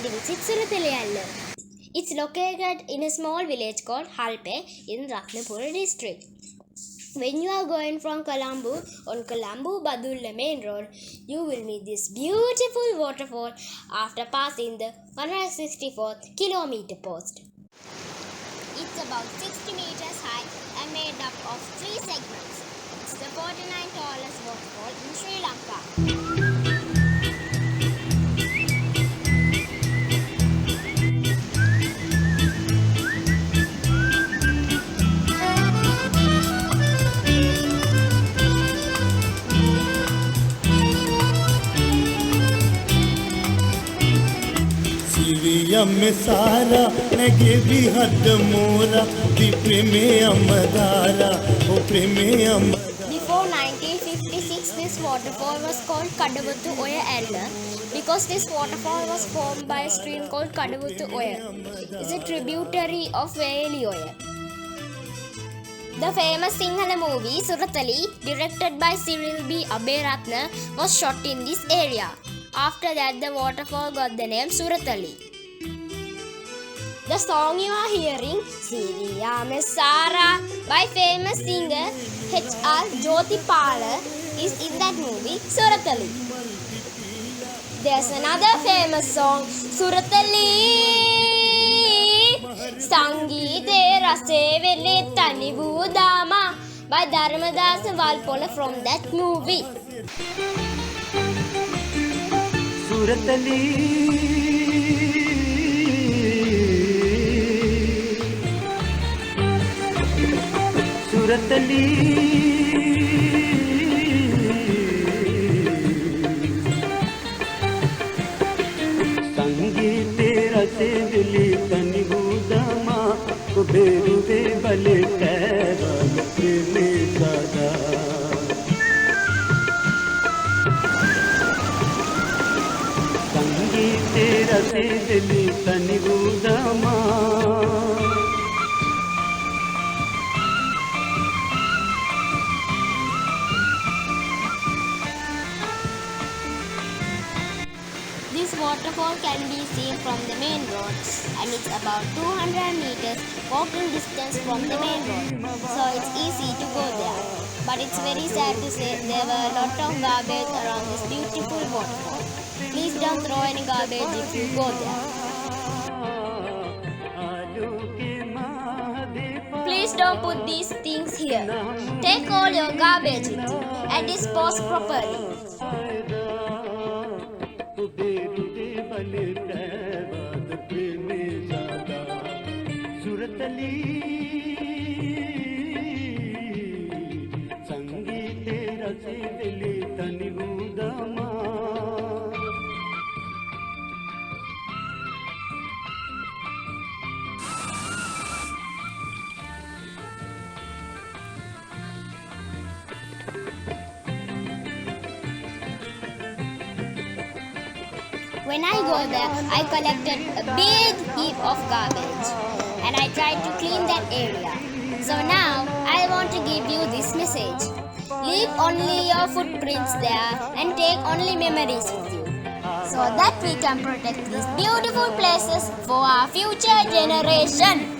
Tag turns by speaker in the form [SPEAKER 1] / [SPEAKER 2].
[SPEAKER 1] to visit Surathali. It's located in a small village called Halpe in Ratnapura district. When you are going from Colombo on Colombo-Badulla main road, you will meet this beautiful waterfall after passing the 164th kilometer post. It's about 60 meters high and made up of 3 segments. It's the 49th tallest waterfall in Sri Lanka.
[SPEAKER 2] में सारा नगे भी हद मोरा दी प्रेमे अमदारा ओ प्रेमे अमदारा.
[SPEAKER 1] Before 1956, this waterfall was called Kadavuthu Oya Ella because this waterfall was formed by a stream called Kadavuthu Oya. It's a tributary of Veli Oya. The famous Sinhala movie Surathali, directed by Cyril B. Aberatna, was shot in this area. After that, the waterfall got the name Surathali. The song you are hearing, Siriya Sara, by famous singer H.R. Jyotipala, is in that movie Surathali. There's another famous song, Surathali, Sangeete Rase Vele Tanivu Dama, by Dharmadasa Walpola from that movie.
[SPEAKER 2] Surathali, Surathali, Sangeete Rase Vele Tanivu Dama, Kuberuve Bale Tera Preme Sada. Rase Vele Tanivu Dama.
[SPEAKER 1] This waterfall can be seen from the main road and it's about 200 meters walking distance from the main road, so it's easy to go there. But it's very sad to say there were a lot of garbage around this beautiful waterfall. Please don't throw any garbage if you go there. Please don't put these things here. Take all your garbage with you and dispose properly.
[SPEAKER 2] Surathali, Sangeete Rase Vele Tanivu Dama.
[SPEAKER 1] When I go there, I collected a big heap of garbage and I tried to clean that area. So now I want to give you this message. Leave only your footprints there and take only memories with you, so that we can protect these beautiful places for our future generation.